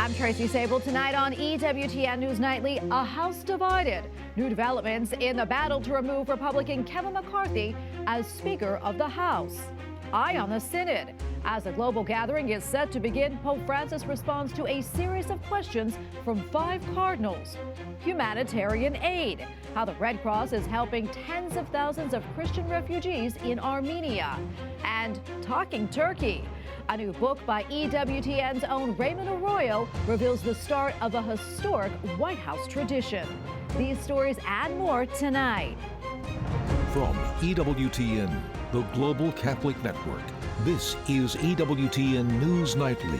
I'm Tracy Sabol. Tonight on EWTN News Nightly, a House divided. New developments in the battle to remove Republican Kevin McCarthy as Speaker of the House. Eye on the Synod. As a global gathering is set to begin, Pope Francis responds to a series of questions from 5 cardinals. Humanitarian aid. How the Red Cross is helping tens of thousands of Christian refugees in Armenia. And Talking Turkey. A new book by EWTN's own Raymond Arroyos reveals the start of a historic White House tradition. These stories and more tonight. From EWTN, the Global Catholic Network, this is EWTN News Nightly.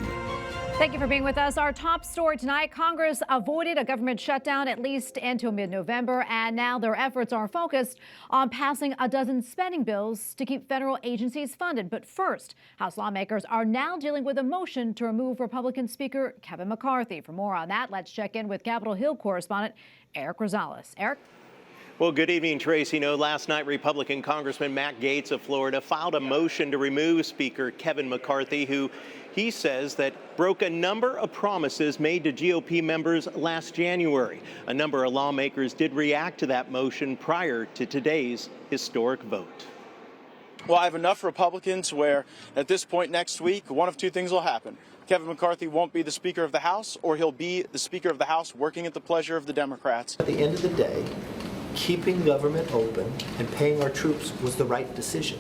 Thank you for being with us. Our top story tonight, Congress avoided a government shutdown at least until mid-November, and now their efforts are focused on passing a dozen spending bills to keep federal agencies funded. But first, House lawmakers are now dealing with a motion to remove Republican Speaker Kevin McCarthy. For more on that, let's check in with Capitol Hill correspondent Eric Rosales. Eric? Well, good evening, Tracy. Last night, Republican Congressman Matt Gaetz of Florida filed a motion to remove Speaker Kevin McCarthy, who he says that broke a number of promises made to GOP members last January. A number of lawmakers did react to that motion prior to today's historic vote. Well, I have enough Republicans where at this point next week, one of two things will happen. Kevin McCarthy won't be the Speaker of the House, or he'll be the Speaker of the House working at the pleasure of the Democrats. At the end of the day, keeping government open and paying our troops was the right decision.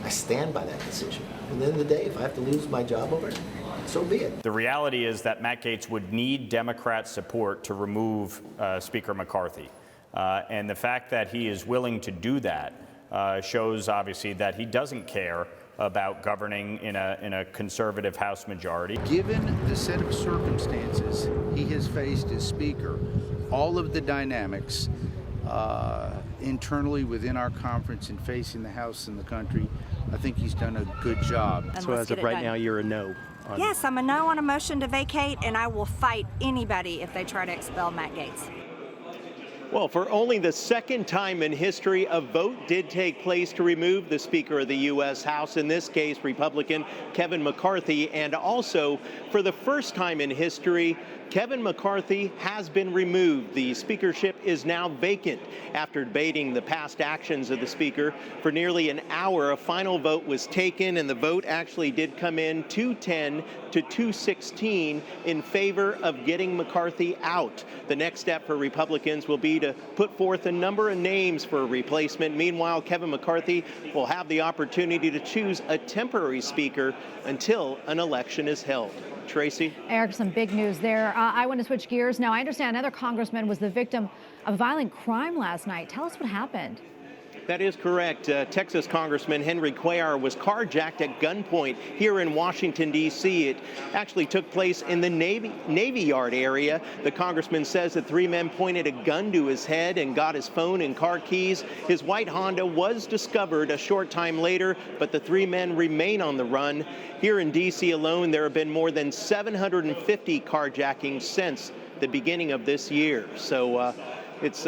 I stand by that decision. At the end of the day, if I have to lose my job over it, so be it. The reality is that Matt Gaetz would need Democrat support to remove Speaker McCarthy. And the fact that he is willing to do that shows, obviously, that he doesn't care about governing in a conservative House majority. Given the set of circumstances he has faced as Speaker, all of the dynamics internally within our conference and facing the House and the country, I think he's done a good job. So as of right now, you're a no? Yes, I'm a no on a motion to vacate, and I will fight anybody if they try to expel Matt Gaetz. Well, for only the second time in history, a vote did take place to remove the Speaker of the U.S. House, in this case, Republican Kevin McCarthy. And also, for the first time in history, Kevin McCarthy has been removed. The speakership is now vacant. After debating the past actions of the Speaker for nearly an hour, a final vote was taken, and the vote actually did come in 210 to 216 in favor of getting McCarthy out. The next step for Republicans will be to put forth a number of names for a replacement. Meanwhile, Kevin McCarthy will have the opportunity to choose a temporary speaker until an election is held. Tracy? Eric, some big news there. I want to switch gears. Now, I understand another congressman was the victim of violent crime last night. Tell us what happened. That is correct. Texas Congressman Henry Cuellar was carjacked at gunpoint here in Washington, D.C. It actually took place in the Navy Yard area. The congressman says that 3 men pointed a gun to his head and got his phone and car keys. His white Honda was discovered a short time later, but the 3 men remain on the run. Here in D.C. alone, there have been more than 750 carjackings since the beginning of this year. So, it's,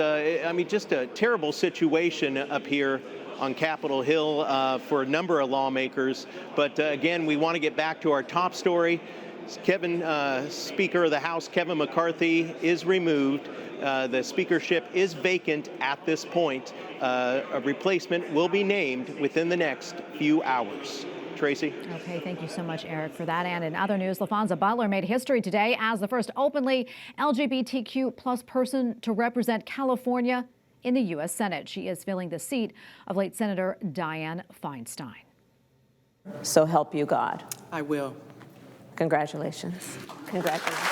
just a terrible situation up here on Capitol Hill for a number of lawmakers. But again, we want to get back to our top story. Speaker of the House, Kevin McCarthy, is removed. The speakership is vacant at this point. A replacement will be named within the next few hours. Tracy? Okay, thank you so much, Eric, for that. And in other news, LaFonza Butler made history today as the first openly LGBTQ plus person to represent California in the U.S. Senate. She is filling the seat of late Senator Dianne Feinstein. So help you God. I will. Congratulations. Congratulations.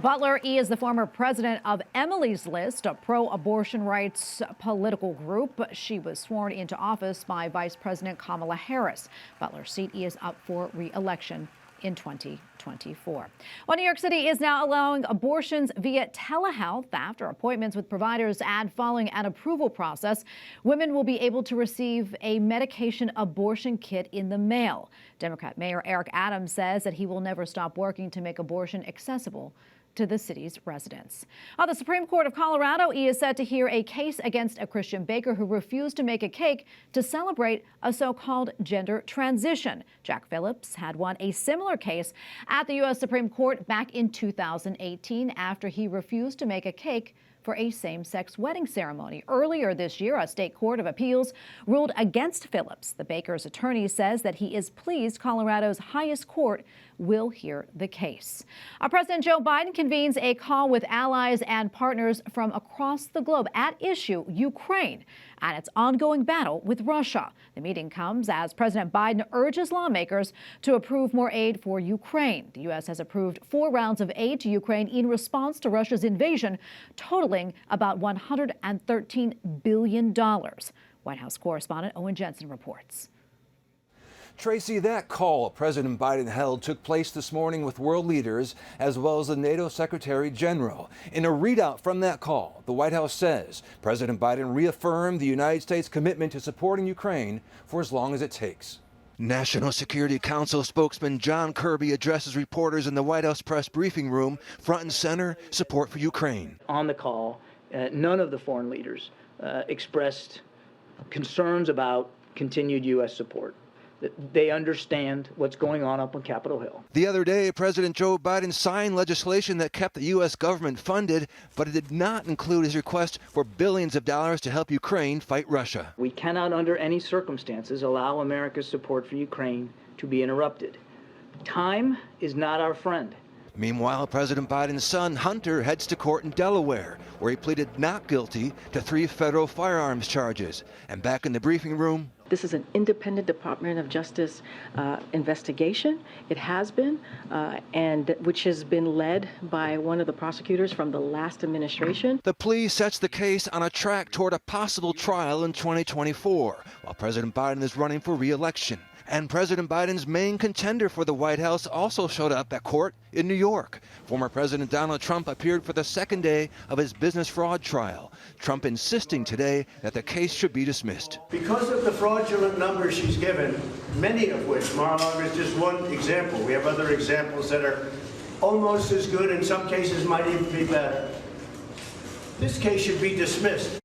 Butler is the former president of Emily's List, a pro-abortion rights political group. She was sworn into office by Vice President Kamala Harris. Butler's seat is up for re-election in 2024. Well, New York City is now allowing abortions via telehealth after appointments with providers and following an approval process. Women will be able to receive a medication abortion kit in the mail. Democrat Mayor Eric Adams says that he will never stop working to make abortion accessible to the city's residents. The Supreme Court of Colorado is set to hear a case against a Christian baker who refused to make a cake to celebrate a so-called gender transition. Jack Phillips had won a similar case at the U.S. Supreme Court back in 2018 after he refused to make a cake for a same-sex wedding ceremony. Earlier this year, a state court of appeals ruled against Phillips. The baker's attorney says that he is pleased Colorado's highest court will hear the case. President Joe Biden convenes a call with allies and partners from across the globe. At issue, Ukraine and its ongoing battle with Russia. The meeting comes as President Biden urges lawmakers to approve more aid for Ukraine. The U.S. has approved 4 rounds of aid to Ukraine in response to Russia's invasion, totaling about $113 billion. White House correspondent Owen Jensen reports. Tracy, that call President Biden held took place this morning with world leaders as well as the NATO Secretary General. In a readout from that call, the White House says President Biden reaffirmed the United States' commitment to supporting Ukraine for as long as it takes. National Security Council spokesman John Kirby addresses reporters in the White House press briefing room. Front and center, support for Ukraine. On the call, none of the foreign leaders expressed concerns about continued U.S. support. They understand what's going on up on Capitol Hill. The other day, President Joe Biden signed legislation that kept the U.S. government funded, but it did not include his request for billions of dollars to help Ukraine fight Russia. We cannot, under any circumstances, allow America's support for Ukraine to be interrupted. Time is not our friend. Meanwhile, President Biden's son, Hunter, heads to court in Delaware, where he pleaded not guilty to 3 federal firearms charges. And back in the briefing room, this is an independent Department of Justice investigation. It has been, and which has been led by one of the prosecutors from the last administration. The plea sets the case on a track toward a possible trial in 2024, while President Biden is running for re-election. And President Biden's main contender for the White House also showed up at court in New York. Former President Donald Trump appeared for the second day of his business fraud trial. Trump insisting today that the case should be dismissed. Because of the fraudulent numbers she's given, many of which, Mar-a-Lago is just one example. We have other examples that are almost as good, in some cases might even be better. This case should be dismissed.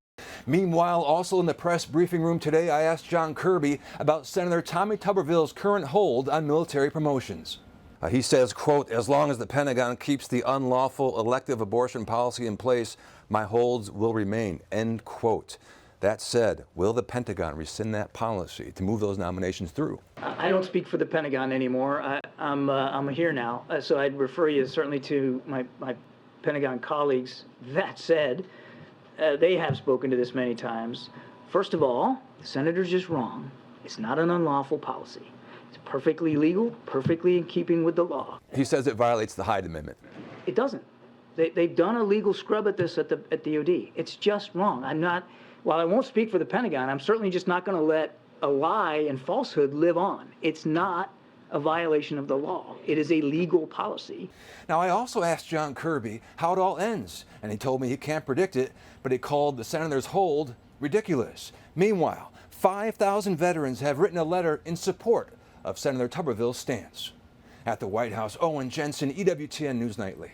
Meanwhile, also in the press briefing room today, I asked John Kirby about Senator Tommy Tuberville's current hold on military promotions. He says, quote, as long as the Pentagon keeps the unlawful elective abortion policy in place, my holds will remain, end quote. That said, will the Pentagon rescind that policy to move those nominations through? I don't speak for the Pentagon anymore. I'm here now, so I'd refer you certainly to my Pentagon colleagues. That said, they have spoken to this many times. First of all, the senator's just wrong. It's not an unlawful policy. It's perfectly legal, perfectly in keeping with the law. He says it violates the Hyde Amendment. It doesn't. They've done a legal scrub at this at DOD. It's just wrong. While I won't speak for the Pentagon, I'm certainly just not going to let a lie and falsehood live on. It's not a violation of the law. It is a legal policy. Now, I also asked John Kirby how it all ends, and he told me he can't predict it, but he called the senator's hold ridiculous. Meanwhile, 5,000 veterans have written a letter in support of Senator Tuberville's stance. At the White House, Owen Jensen, EWTN News Nightly.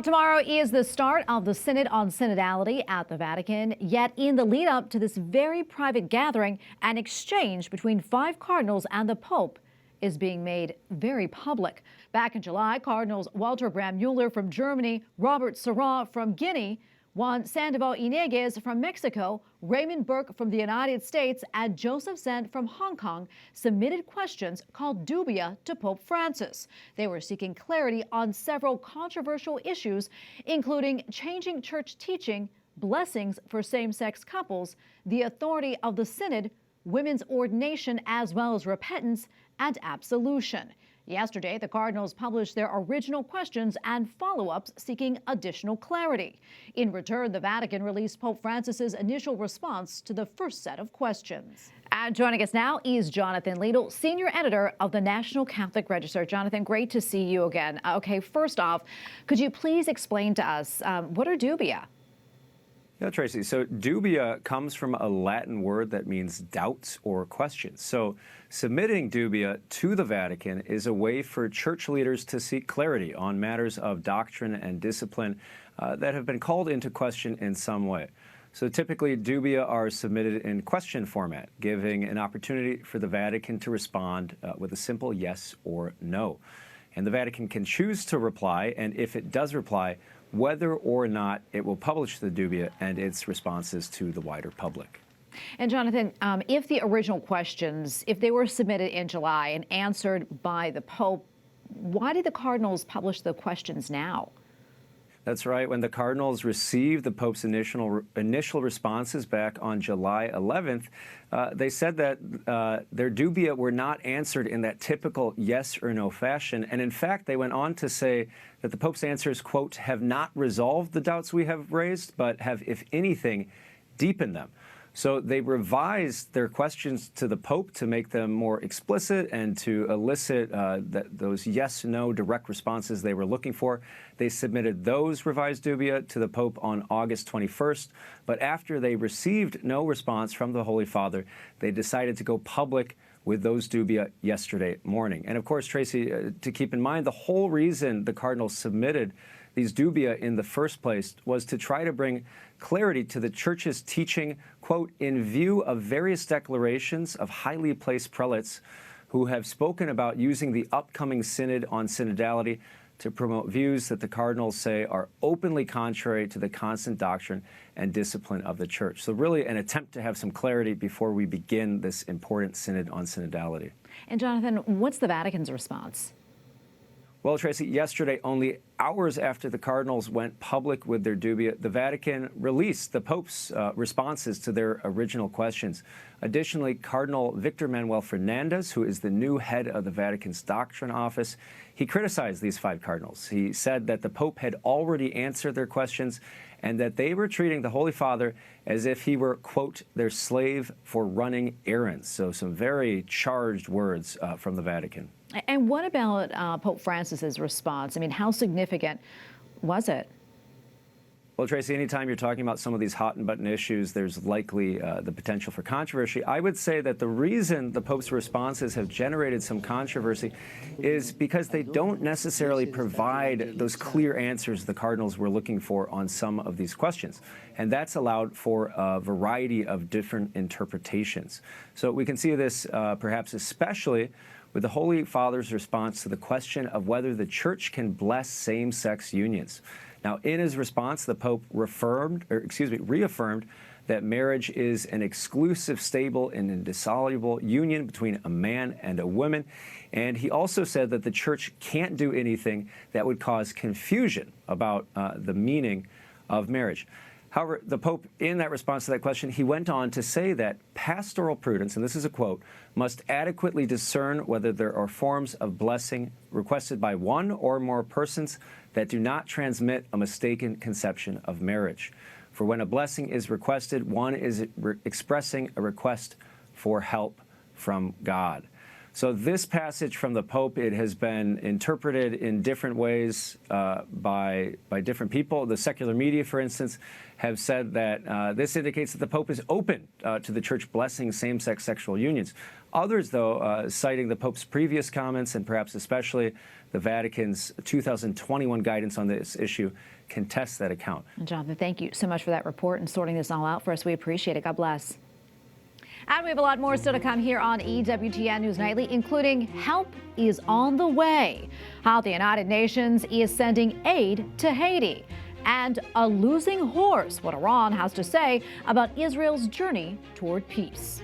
Tomorrow is the start of the Synod on Synodality at the Vatican. Yet in the lead up to this very private gathering, an exchange between 5 cardinals and the Pope is being made very public. Back in July, Cardinals Walter Bramuller from Germany, Robert Sarra from Guinea, Juan Sandoval Ineguez from Mexico, Raymond Burke from the United States, and Joseph Zent from Hong Kong submitted questions called dubia to Pope Francis. They were seeking clarity on several controversial issues, including changing church teaching, blessings for same-sex couples, the authority of the Synod, women's ordination, as well as repentance and absolution. Yesterday, the Cardinals published their original questions and follow-ups seeking additional clarity. In return, the Vatican released Pope Francis's initial response to the first set of questions. And joining us now is Jonathan Lidl, senior editor of the National Catholic Register. Jonathan, great to see you again. Okay, first off, could you please explain to us what are dubia? Yeah, Tracy. So dubia comes from a Latin word that means doubts or questions. So submitting dubia to the Vatican is a way for church leaders to seek clarity on matters of doctrine and discipline that have been called into question in some way. So typically, dubia are submitted in question format, giving an opportunity for the Vatican to respond with a simple yes or no. And the Vatican can choose to reply, and if it does reply, whether or not it will publish the dubia and its responses to the wider public. And Jonathan, if the original questions, if they were submitted in July and answered by the Pope, why did the cardinals publish the questions now? That's right. When the cardinals received the Pope's initial responses back on July 11th, they said that their dubia were not answered in that typical yes or no fashion. And in fact, they went on to say that the Pope's answers, quote, have not resolved the doubts we have raised, but have, if anything, deepened them. So they revised their questions to the Pope to make them more explicit and to elicit those yes-no direct responses they were looking for. They submitted those revised dubia to the Pope on August 21st. But after they received no response from the Holy Father, they decided to go public with those dubia yesterday morning. And of course, Tracy, to keep in mind, the whole reason the cardinals submitted these dubia in the first place was to try to bring clarity to the Church's teaching, quote, in view of various declarations of highly placed prelates who have spoken about using the upcoming Synod on Synodality to promote views that the cardinals say are openly contrary to the constant doctrine and discipline of the Church. So really an attempt to have some clarity before we begin this important Synod on Synodality. And Jonathan, what's the Vatican's response? Well, Tracy, yesterday, only hours after the cardinals went public with their dubia, the Vatican released the Pope's responses to their original questions. Additionally, Cardinal Victor Manuel Fernandez, who is the new head of the Vatican's Doctrine Office, he criticized these 5 cardinals. He said that the Pope had already answered their questions and that they were treating the Holy Father as if he were, quote, their slave for running errands. So some very charged words from the Vatican. And what about Pope Francis's response? I mean, how significant was it? Well, Tracy, anytime you're talking about some of these hot and button issues, there's likely the potential for controversy. I would say that the reason the Pope's responses have generated some controversy is because they don't necessarily provide those clear answers the cardinals were looking for on some of these questions. And that's allowed for a variety of different interpretations. So we can see this perhaps especially with the Holy Father's response to the question of whether the Church can bless same-sex unions. Now, in his response, the Pope reaffirmed that marriage is an exclusive, stable, and indissoluble union between a man and a woman. And he also said that the Church can't do anything that would cause confusion about the meaning of marriage. However, the Pope, in that response to that question, he went on to say that pastoral prudence, and this is a quote, must adequately discern whether there are forms of blessing requested by one or more persons that do not transmit a mistaken conception of marriage. For when a blessing is requested, one is expressing a request for help from God. So this passage from the Pope, it has been interpreted in different ways by different people. The secular media, for instance, have said that this indicates that the Pope is open to the Church blessing same-sex sexual unions. Others, though, citing the Pope's previous comments and perhaps especially the Vatican's 2021 guidance on this issue, contest that account. Jonathan, thank you so much for that report and sorting this all out for us. We appreciate it. God bless. And we have a lot more still to come here on EWTN News Nightly, including help is on the way, how the United Nations is sending aid to Haiti, and a losing horse, what Iran has to say about Israel's journey toward peace.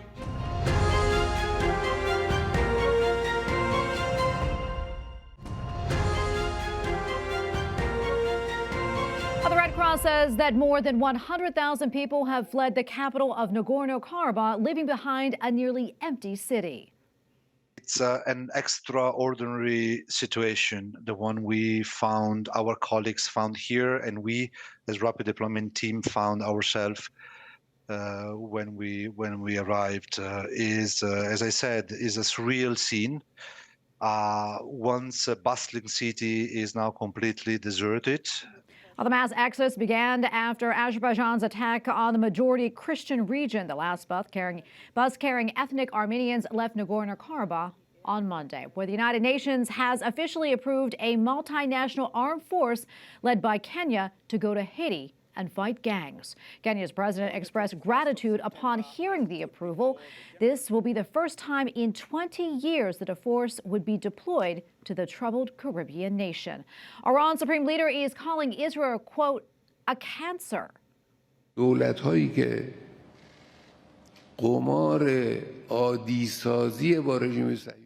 The Red Cross says that more than 100,000 people have fled the capital of Nagorno-Karabakh, leaving behind a nearly empty city. It's an extraordinary situation, the one we found, our colleagues found here, and we, as Rapid Deployment Team, found ourselves when we arrived. As I said, is a surreal scene. Once a bustling city is now completely deserted. Well, the mass exodus began after Azerbaijan's attack on the majority Christian region. The last bus-carrying ethnic Armenians left Nagorno-Karabakh on Monday, where the United Nations has officially approved a multinational armed force led by Kenya to go to Haiti and fight gangs. Kenya's president expressed gratitude upon hearing the approval. This will be the first time in 20 years that a force would be deployed to the troubled Caribbean nation. Iran's supreme leader is calling Israel, quote, a cancer. دولت‌هایی که قمار عادی‌سازی با رژیم صهیونیستی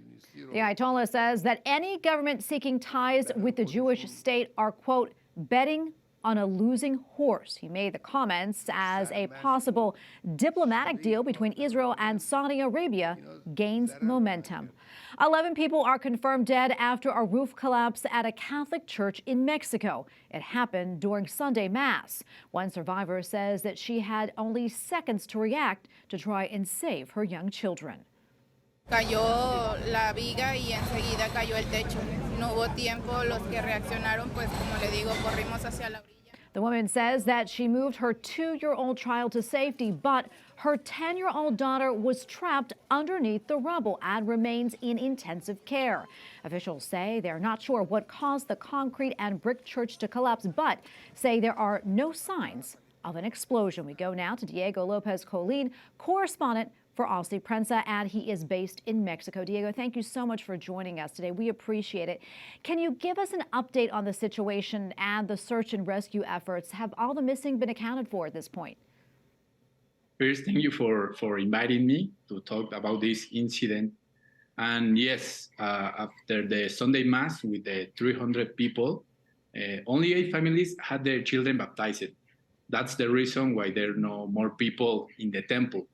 The Ayatollah says that any government seeking ties with the Jewish state are, quote, betting on a losing horse. He made the comments as a possible diplomatic deal between Israel and Saudi Arabia gains momentum. 11 people are confirmed dead after a roof collapse at a Catholic church in Mexico. It happened during Sunday Mass. One survivor says that she had only seconds to react to try and save her young children. Cayó la viga y enseguida cayó el techo. No hubo tiempo, los que reaccionaron, pues como le digo, corrimos hacia la orilla. The woman says that she moved her 2-year-old child to safety, but her 10-year-old daughter was trapped underneath the rubble and remains in intensive care. Officials say they're not sure what caused the concrete and brick church to collapse, but say there are no signs of an explosion. We go now to Diego Lopez Colin, correspondent for Aussie Prensa, and he is based in Mexico. Diego, thank you so much for joining us today. We appreciate it. Can you give us an update on the situation and the search and rescue efforts? Have all the missing been accounted for at this point? First, thank you for inviting me to talk about this incident. And yes, after the Sunday Mass with the 300 people, only 8 families had their children baptized. That's the reason why there are no more people in the temple.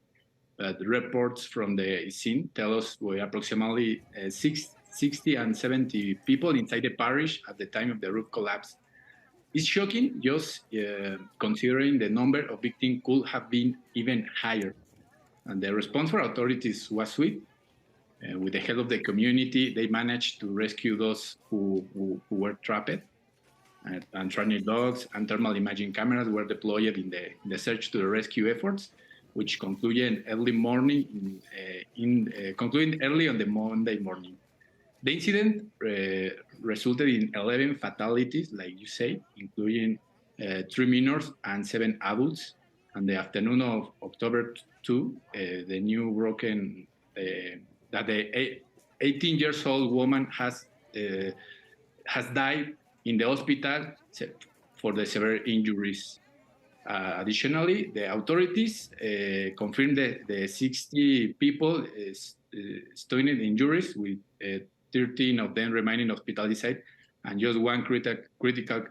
The reports from the scene tell us we were approximately 60 and 70 people inside the parish at the time of the roof collapse. It's shocking, just considering the number of victims could have been even higher. And the response for authorities was swift. With the help of the community, they managed to rescue those who were trapped. And trained dogs and thermal imaging cameras were deployed in the search to the rescue efforts, which concluded early on the Monday morning. The incident resulted in 11 fatalities, like you say, including 3 minors and 7 adults. On the afternoon of October 2, the new broken that the 18-year-old woman has died in the hospital for the severe injuries. Additionally, the authorities confirmed that the 60 people sustained injuries, with 13 of them remaining hospitalized, and just one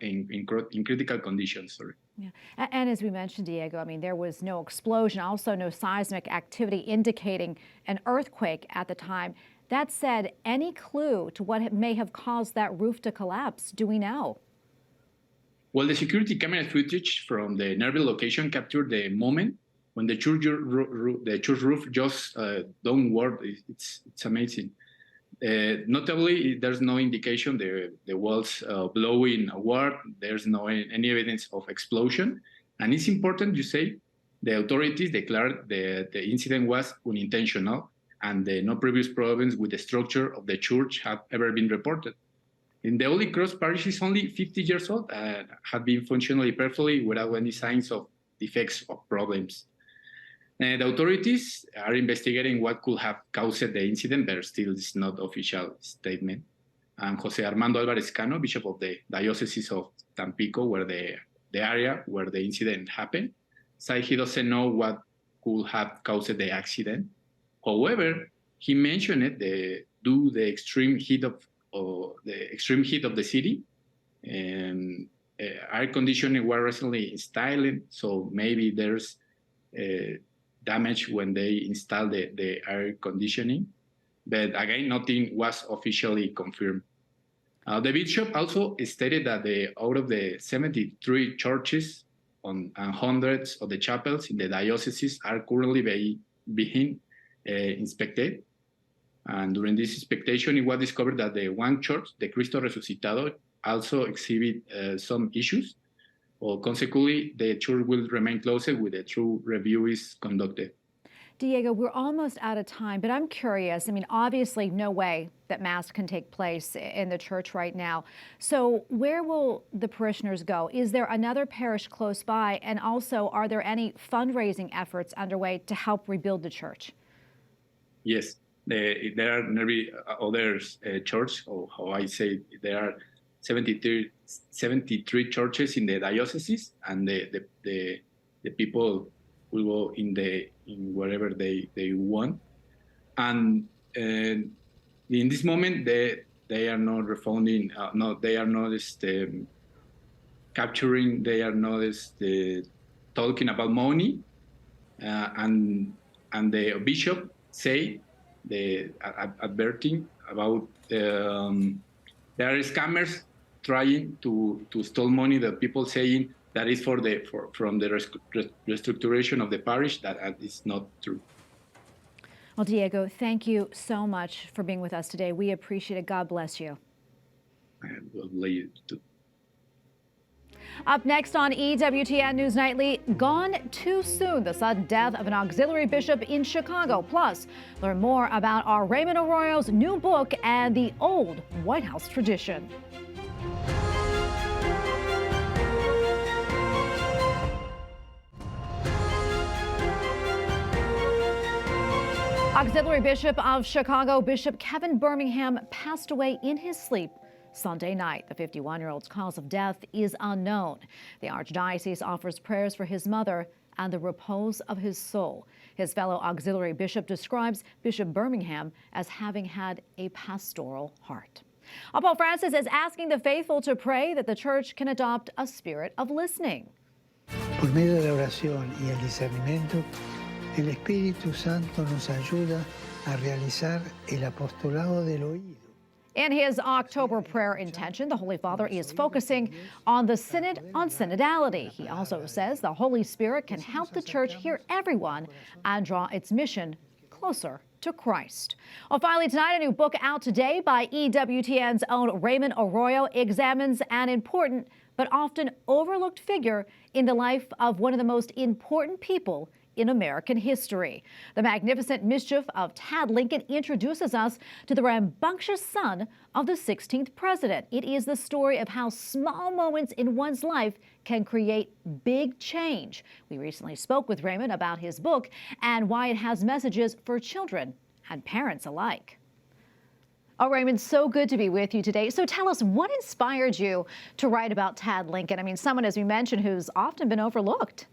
in critical conditions. Sorry. Yeah. And as we mentioned, Diego, I mean, there was no explosion, also no seismic activity indicating an earthquake at the time. That said, any clue to what may have caused that roof to collapse? Do we know? Well, the security camera footage from the nearby location captured the moment when the church roof just don't work. It's amazing. Notably, there's no indication the walls blowing award. There's no any evidence of explosion. And it's important, you say, the authorities declared the incident was unintentional and no previous problems with the structure of the church have ever been reported. In the Holy Cross parish is only 50 years old and had been functionally perfectly without any signs of defects or problems. The authorities are investigating what could have caused the incident, but still it's not official statement. And Jose Armando Alvarez Cano, Bishop of the Diocese of Tampico, where the area where the incident happened, said he doesn't know what could have caused the accident. However, he mentioned it due to the extreme heat of the city, and air conditioning was recently installed, so maybe there's damage when they install the air conditioning. But again, nothing was officially confirmed. The bishop also stated that out of the 73 churches and hundreds of the chapels in the dioceses are currently being inspected. And during this inspection, it was discovered that the one church, the Cristo Resucitado, also exhibit some issues. or consequently, the church will remain closed with a true review is conducted. Diego, we're almost out of time, but I'm curious. I mean, obviously, no way that Mass can take place in the church right now. So where will the parishioners go? Is there another parish close by? And also, are there any fundraising efforts underway to help rebuild the church? Yes, there are maybe other churches, or how I say, there are 73 churches in the diocese, and the people will go in wherever they want. And in this moment, they are not refunding. No, they are not capturing. They are not talking about money. And the bishop say adverting about there are scammers trying to steal money. The people saying that is from the restructuration of the parish. That is not true. Well, Diego, thank you so much for being with us today. We appreciate it. God bless you. I will lay you to. Up next on EWTN News Nightly, gone too soon, the sudden death of an auxiliary bishop in Chicago. Plus, learn more about our Raymond Arroyos' new book and the old White House tradition. Auxiliary Bishop of Chicago, Bishop Kevin Birmingham, passed away in his sleep Sunday night. The 51-year-old's cause of death is unknown. The Archdiocese offers prayers for his mother and the repose of his soul. His fellow auxiliary bishop describes Bishop Birmingham as having had a pastoral heart. Pope Francis is asking the faithful to pray that the church can adopt a spirit of listening. Por medio de la oración y el discernimiento, el Espíritu Santo nos ayuda a realizar el apostolado del oído. In his October prayer intention, the Holy Father is focusing on the Synod on Synodality. He also says the Holy Spirit can help the church hear everyone and draw its mission closer to Christ. Well, finally tonight, a new book out today by EWTN's own Raymond Arroyos examines an important but often overlooked figure in the life of one of the most important people in American history. The Magnificent Mischief of Tad Lincoln introduces us to the rambunctious son of the 16th president. It is the story of how small moments in one's life can create big change. We recently spoke with Raymond about his book and why it has messages for children and parents alike. Oh, Raymond, so good to be with you today. So tell us, what inspired you to write about Tad Lincoln? I mean, someone, as we mentioned, who's often been overlooked.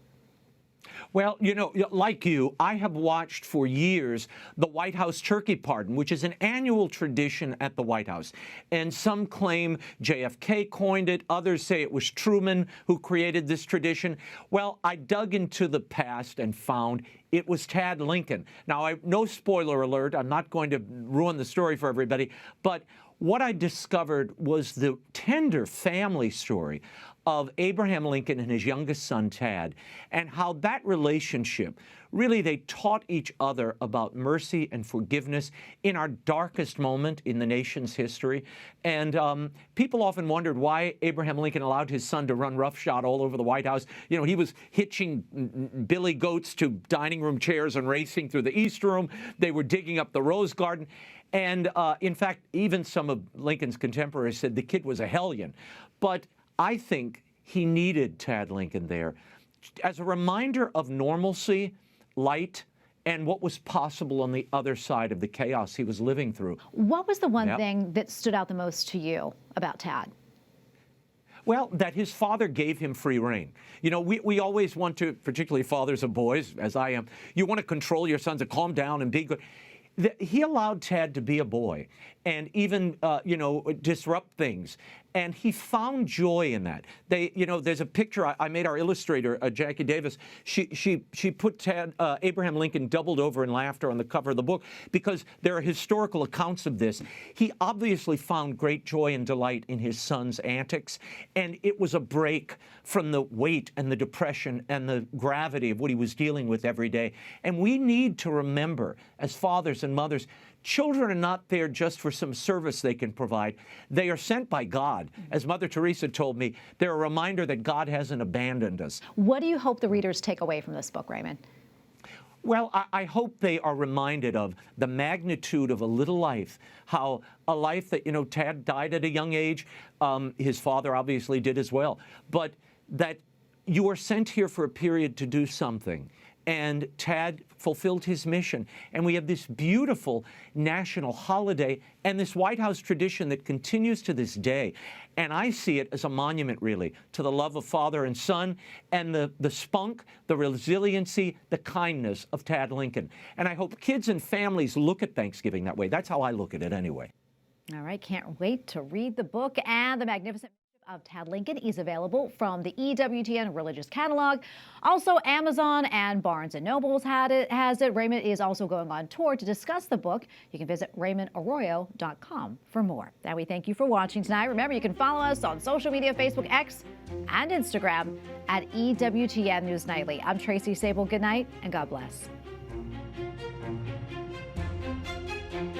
Well, you know, like you, I have watched for years the White House turkey pardon, which is an annual tradition at the White House. And some claim JFK coined it. Others say it was Truman who created this tradition. Well, I dug into the past and found it was Tad Lincoln. Now, no spoiler alert. I'm not going to ruin the story for everybody. But what I discovered was the tender family story of Abraham Lincoln and his youngest son, Tad, and how that relationship, really they taught each other about mercy and forgiveness in our darkest moment in the nation's history. And people often wondered why Abraham Lincoln allowed his son to run roughshod all over the White House. You know, he was hitching billy goats to dining room chairs and racing through the East Room. They were digging up the Rose Garden. And in fact, even some of Lincoln's contemporaries said the kid was a hellion. But I think he needed Tad Lincoln there as a reminder of normalcy, light, and what was possible on the other side of the chaos he was living through. What was the one thing that stood out the most to you about Tad? Well, that his father gave him free rein. You know, we always want to, particularly fathers of boys, as I am, you want to control your sons and calm down and be good. He allowed Tad to be a boy and even, you know, disrupt things. And he found joy in that. You know, there's a picture I made. Our illustrator, Jackie Davis, she put Abraham Lincoln doubled over in laughter on the cover of the book because there are historical accounts of this. He obviously found great joy and delight in his son's antics, and it was a break from the weight and the depression and the gravity of what he was dealing with every day. And we need to remember, as fathers and mothers, children are not there just for some service they can provide. They are sent by God. As Mother Teresa told me, they're a reminder that God hasn't abandoned us. What do you hope the readers take away from this book, Raymond? Well, I hope they are reminded of the magnitude of a little life, how a life that, Tad died at a young age. His father obviously did as well. But that you are sent here for a period to do something. And Tad fulfilled his mission. And we have this beautiful national holiday and this White House tradition that continues to this day. And I see it as a monument, really, to the love of father and son and the spunk, the resiliency, the kindness of Tad Lincoln. And I hope kids and families look at Thanksgiving that way. That's how I look at it anyway. All right, can't wait to read the book. And the magnificent of Tad Lincoln is available from the EWTN Religious Catalog. Also, Amazon and Barnes & Noble has it. Raymond is also going on tour to discuss the book. You can visit RaymondArroyo.com for more. And we thank you for watching tonight. Remember, you can follow us on social media, Facebook, X, and Instagram at EWTN News Nightly. I'm Tracy Sabol. Good night, and God bless.